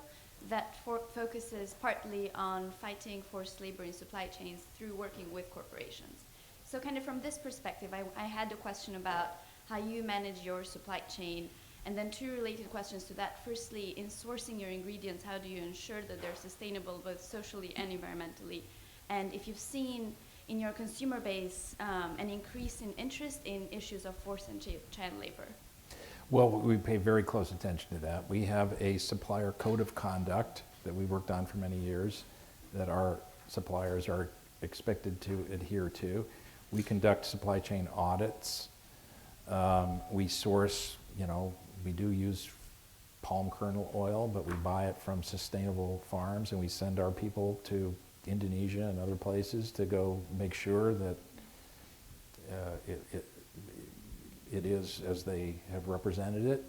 that focuses partly on fighting forced labor in supply chains through working with corporations. So kind of from this perspective, I had a question about how you manage your supply chain, and then two related questions to that. Firstly, in sourcing your ingredients, how do you ensure that they're sustainable both socially and environmentally? And if you've seen in your consumer base an increase in interest in issues of forced and child labor? Well, we pay very close attention to that. We have a supplier code of conduct that we worked on for many years that our suppliers are expected to adhere to. We conduct supply chain audits. We source, we do use palm kernel oil, but we buy it from sustainable farms, and we send our people to Indonesia and other places to go make sure that it is as they have represented it.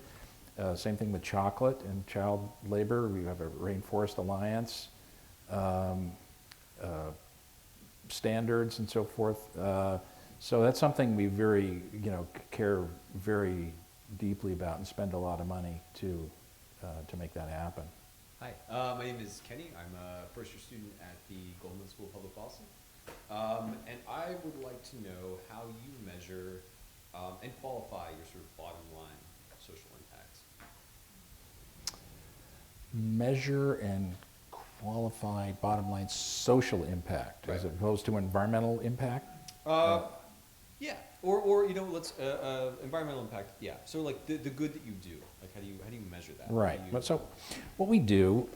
Same thing with chocolate and child labor. We have a Rainforest Alliance standards and so forth. So that's something we very, care very deeply about and spend a lot of money to make that happen. Hi, my name is Kenny. I'm a first-year student at the Goldman School of Public Policy. And I would like to know how you measure and qualify your sort of bottom line social impacts. Measure and qualify bottom line social impact, right, as opposed to environmental impact? Yeah, or let's environmental impact. Yeah, so like the good that you do, like how do you measure that? Right. So what we do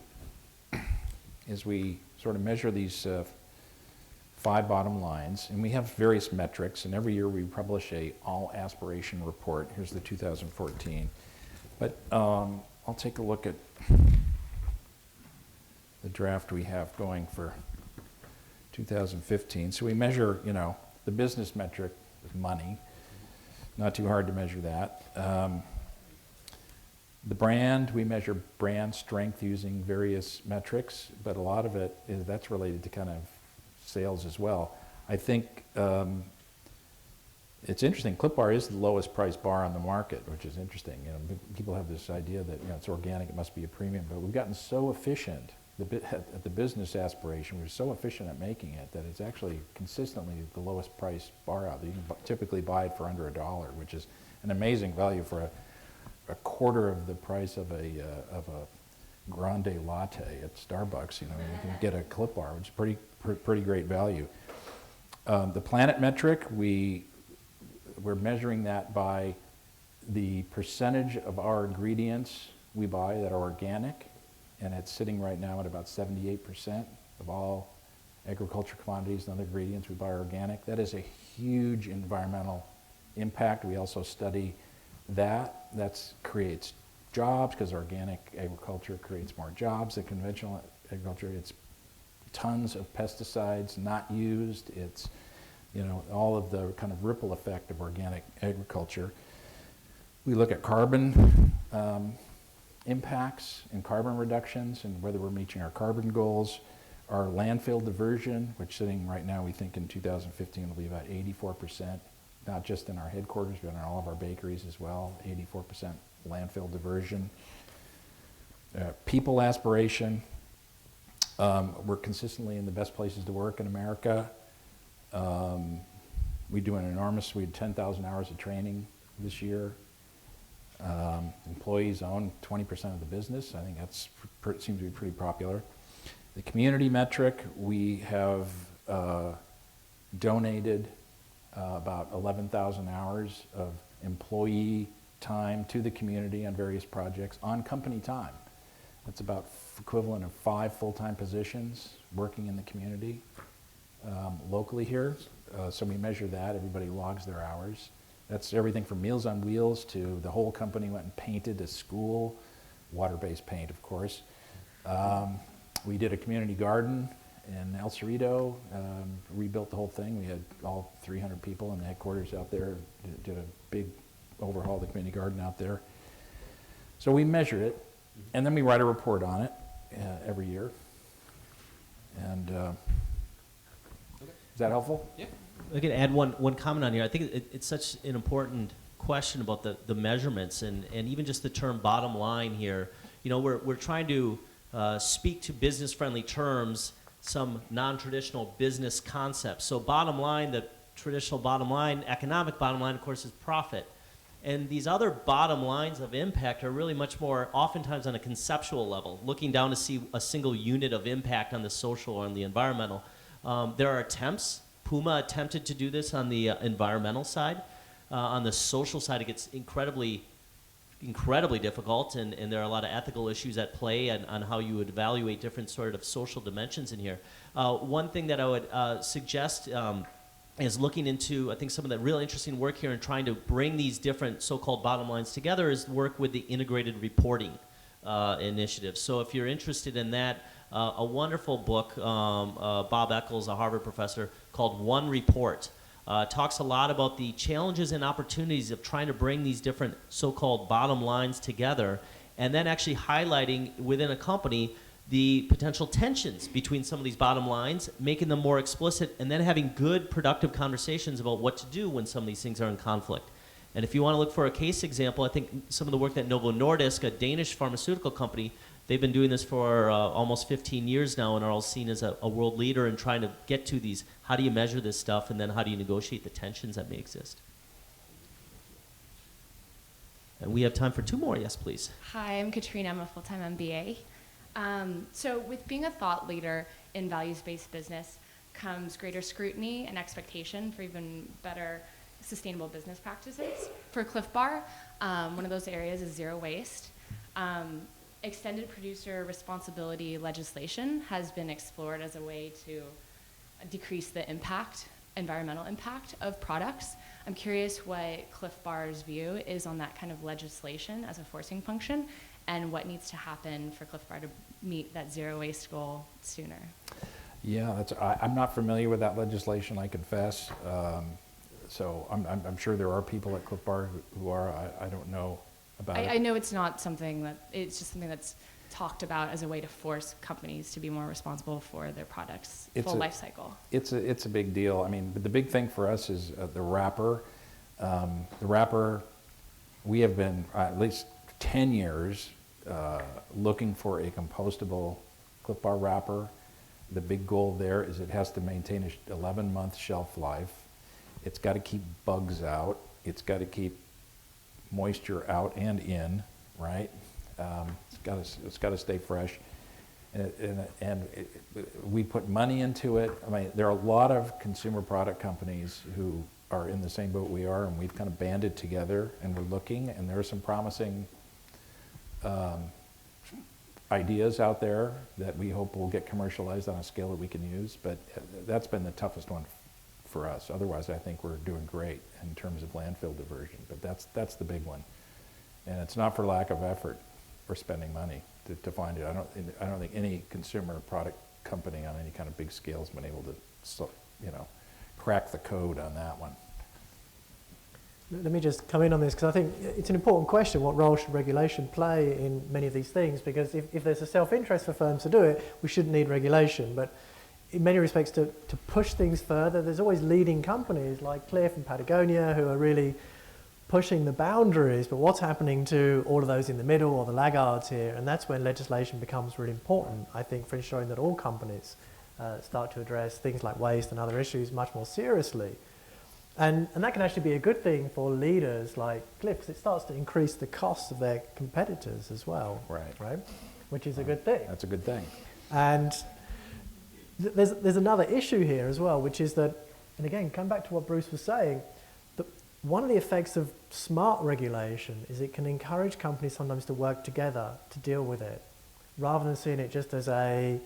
is we sort of measure these 5 bottom lines, and we have various metrics, and every year we publish a all aspiration report. Here's the 2014. But I'll take a look at the draft we have going for 2015. So we measure, the business metric is money. Not too hard to measure that. The brand, we measure brand strength using various metrics, but a lot of it that's related to kind of sales as well. I think it's interesting. Clif Bar is the lowest priced bar on the market, which is interesting. People have this idea that it's organic, it must be a premium, but we've gotten so efficient at the business aspiration. We're so efficient at making it that it's actually consistently the lowest priced bar out there. You can typically buy it for under $1, which is an amazing value for a quarter of the price of a grande latte at Starbucks. You can get a Clif Bar, which is pretty great value. The planet metric, we're measuring that by the percentage of our ingredients we buy that are organic, and it's sitting right now at about 78% of all agriculture commodities and other ingredients we buy are organic. That is a huge environmental impact. We also study that. That creates jobs, because organic agriculture creates more jobs than conventional agriculture. It's tons of pesticides not used. It's, all of the kind of ripple effect of organic agriculture. We look at carbon impacts and carbon reductions and whether we're meeting our carbon goals. Our landfill diversion, which sitting right now, we think in 2015 will be about 84%, not just in our headquarters, but in all of our bakeries as well, 84% landfill diversion. People aspiration, we're consistently in the best places to work in America. We had 10,000 hours of training this year. Employees own 20% of the business. I think that's seems to be pretty popular. The community metric, we have donated about 11,000 hours of employee time to the community on various projects on company time. That's about equivalent of 5 full-time positions working in the community locally here. So we measure that. Everybody logs their hours. That's everything from Meals on Wheels to the whole company went and painted a school, water-based paint, of course. We did a community garden in El Cerrito, rebuilt the whole thing. We had all 300 people in the headquarters out there, did a big overhaul of the community garden out there. So we measure it, and then we write a report on it every year. And is that helpful? Yeah. I could add one comment on here. I think it's such an important question about the measurements and even just the term bottom line here. We're trying to speak to business-friendly terms, some non-traditional business concepts. So bottom line, the traditional bottom line, economic bottom line, of course, is profit. And these other bottom lines of impact are really much more oftentimes on a conceptual level, looking down to see a single unit of impact on the social or on the environmental. There are attempts. Puma attempted to do this on the environmental side. On the social side, it gets incredibly difficult, and there are a lot of ethical issues at play on how you would evaluate different sort of social dimensions in here. One thing that I would suggest is looking into, I think, some of the real interesting work here and trying to bring these different so-called bottom lines together is work with the integrated reporting initiative. So if you're interested in that, a wonderful book, Bob Eccles, a Harvard professor, called One Report, talks a lot about the challenges and opportunities of trying to bring these different so-called bottom lines together, and then actually highlighting within a company the potential tensions between some of these bottom lines, making them more explicit, and then having good, productive conversations about what to do when some of these things are in conflict. And if you want to look for a case example, I think some of the work that Novo Nordisk, a Danish pharmaceutical company, they've been doing this for almost 15 years now and are all seen as a world leader in trying to get to these, how do you measure this stuff, and then how do you negotiate the tensions that may exist. And we have time for 2 more. Yes, please. Hi, I'm Katrina. I'm a full-time MBA. So with being a thought leader in values-based business comes greater scrutiny and expectation for even better sustainable business practices. For Clif Bar, one of those areas is zero waste. Extended producer responsibility legislation has been explored as a way to decrease the environmental impact of products. I'm curious what Clif Bar's view is on that kind of legislation as a forcing function, and what needs to happen for Clif Bar to meet that zero waste goal sooner. Yeah, I'm not familiar with that legislation, I confess. So I'm sure there are people at Clif Bar who are. I don't know about it. I know it's not something it's just something that's talked about as a way to force companies to be more responsible for their products' full life cycle. It's a big deal. I mean, but the big thing for us is the wrapper. The wrapper, we have been at least 10 years looking for a compostable Clif Bar wrapper. The big goal there is it has to maintain a 11-month shelf life. It's got to keep bugs out. It's got to keep moisture out and in, right? It's got to stay fresh. We put money into it. I mean, there are a lot of consumer product companies who are in the same boat we are, and we've kind of banded together and we're looking, and there are some promising ideas out there that we hope will get commercialized on a scale that we can use, but that's been the toughest one for us. Otherwise, I think we're doing great in terms of landfill diversion, but that's the big one. And it's not for lack of effort or spending money to find it. I don't think any consumer product company on any kind of big scale has been able to, crack the code on that one. Let me just come in on this, because I think it's an important question. What role should regulation play in many of these things? Because if there's a self-interest for firms to do it, we shouldn't need regulation. But in many respects, to push things further, there's always leading companies like Clif and Patagonia who are really pushing the boundaries. But what's happening to all of those in the middle, or the laggards here? And that's when legislation becomes really important, I think, for ensuring that all companies start to address things like waste and other issues much more seriously. And that can actually be a good thing for leaders like Clif, because it starts to increase the costs of their competitors as well. Right? Which is a good thing. That's a good thing. And there's another issue here as well, which is that, and again, come back to what Bruce was saying, that one of the effects of smart regulation is it can encourage companies sometimes to work together to deal with it, rather than seeing it just as a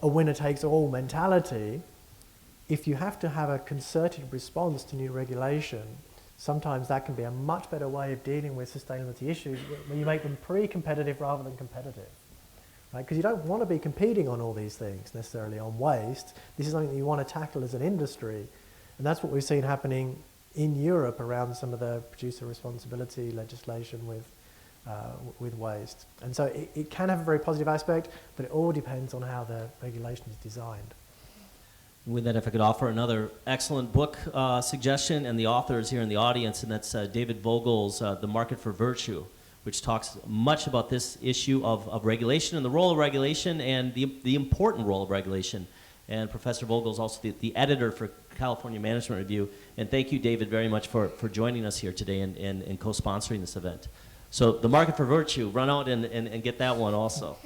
winner-takes-all mentality. If you have to have a concerted response to new regulation, sometimes that can be a much better way of dealing with sustainability issues, when you make them pre-competitive rather than competitive. Right? Because you don't want to be competing on all these things necessarily on waste. This is something that you want to tackle as an industry. And that's what we've seen happening in Europe around some of the producer responsibility legislation with waste. And so it can have a very positive aspect, but it all depends on how the regulation is designed. With that, if I could offer another excellent book suggestion, and the author is here in the audience, and that's David Vogel's The Market for Virtue, which talks much about this issue of regulation and the role of regulation and the important role of regulation. And Professor Vogel is also the editor for California Management Review. And thank you, David, very much for joining us here today and co-sponsoring this event. So The Market for Virtue, run out and get that one also.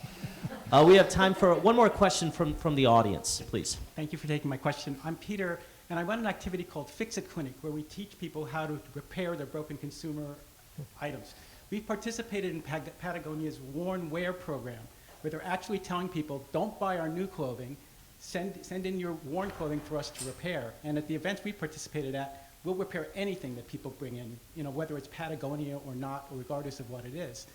We have time for one more question from the audience, please. Thank you for taking my question. I'm Peter, and I run an activity called Fixit Clinic, where we teach people how to repair their broken consumer items. We've participated in Patagonia's Worn Wear program, where they're actually telling people, don't buy our new clothing, send in your worn clothing for us to repair. And at the events we participated at, we'll repair anything that people bring in, whether it's Patagonia or not, or regardless of what it is.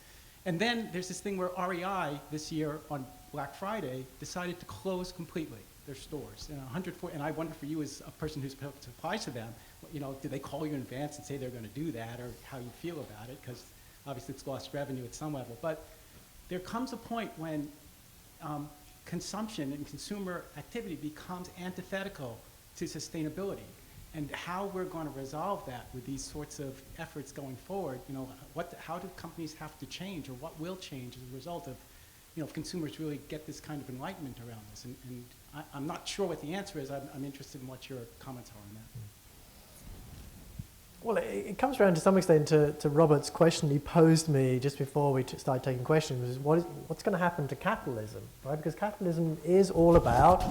And then there's this thing where REI this year on Black Friday decided to close completely their stores. And I wonder for you, as a person who supplies to them, do they call you in advance and say they're going to do that, or how you feel about it? Because obviously it's lost revenue at some level. But there comes a point when consumption and consumer activity becomes antithetical to sustainability. And how we're going to resolve that with these sorts of efforts going forward, how do companies have to change, or what will change as a result of, if consumers really get this kind of enlightenment around this? And I'm not sure what the answer is. I'm interested in what your comments are on that. Well, it comes around to some extent to Robert's question he posed me just before we started taking questions, what's going to happen to capitalism, right? Because capitalism is all about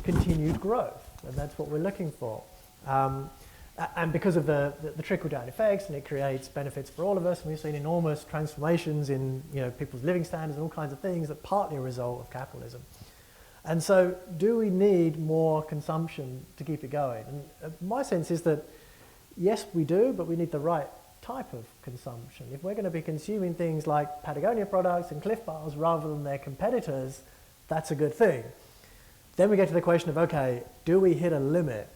continued growth, and that's what we're looking for. And because of the trickle-down effects, and it creates benefits for all of us, and we've seen enormous transformations in people's living standards and all kinds of things that partly a result of capitalism. And so do we need more consumption to keep it going? And my sense is that yes, we do, but we need the right type of consumption. If we're going to be consuming things like Patagonia products and Clif Bars rather than their competitors, that's a good thing. Then we get to the question of, okay, do we hit a limit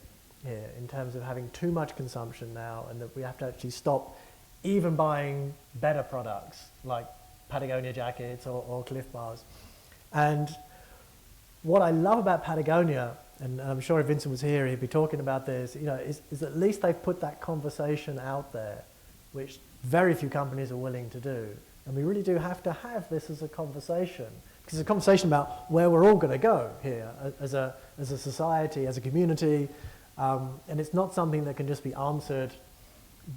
here in terms of having too much consumption now, and that we have to actually stop even buying better products like Patagonia jackets or Clif Bars? And what I love about Patagonia, and I'm sure if Vincent was here, he'd be talking about this, you know, is at least they've put that conversation out there, which very few companies are willing to do. And we really do have to have this as a conversation, because it's a conversation about where we're all going to go here as a society, as a community, and it's not something that can just be answered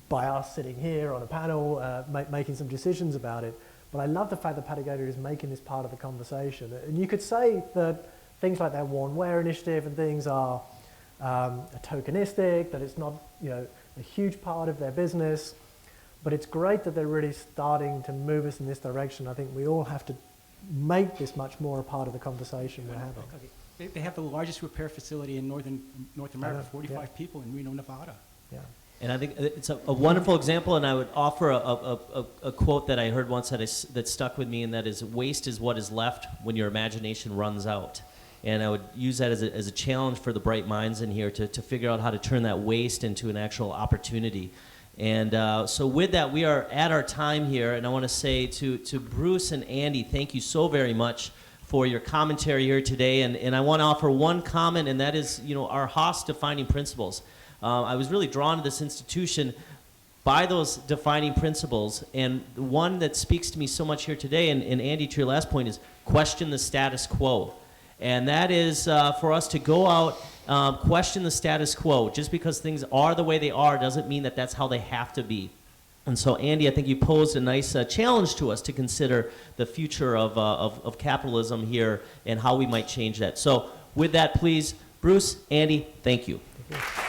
by us sitting here on a panel making some decisions about it. But I love the fact that Patagonia is making this part of the conversation. And you could say that things like their worn wear initiative and things are tokenistic, that it's not, you know, a huge part of their business. But it's great that they're really starting to move us in this direction. I think we all have to make this much more a part of the conversation we're having. They have the largest repair facility in North America, 45 people in Reno, Nevada. Yeah. And I think it's a wonderful example, and I would offer a quote that I heard once that stuck with me, and that is, waste is what is left when your imagination runs out. And I would use that as a challenge for the bright minds in here to figure out how to turn that waste into an actual opportunity. And so with that, we are at our time here, and I want to say to Bruce and Andy, thank you so very much for your commentary here today. And I want to offer one comment, and that is, you know, our Haas defining principles. I was really drawn to this institution by those defining principles, and the one that speaks to me so much here today, and Andy, to your last point, is question the status quo. And that is for us to go out, question the status quo. Just because things are the way they are doesn't mean that that's how they have to be. And so, Andy, I think you posed a nice challenge to us to consider the future of capitalism here and how we might change that. So with that, please, Bruce, Andy, thank you. Thank you.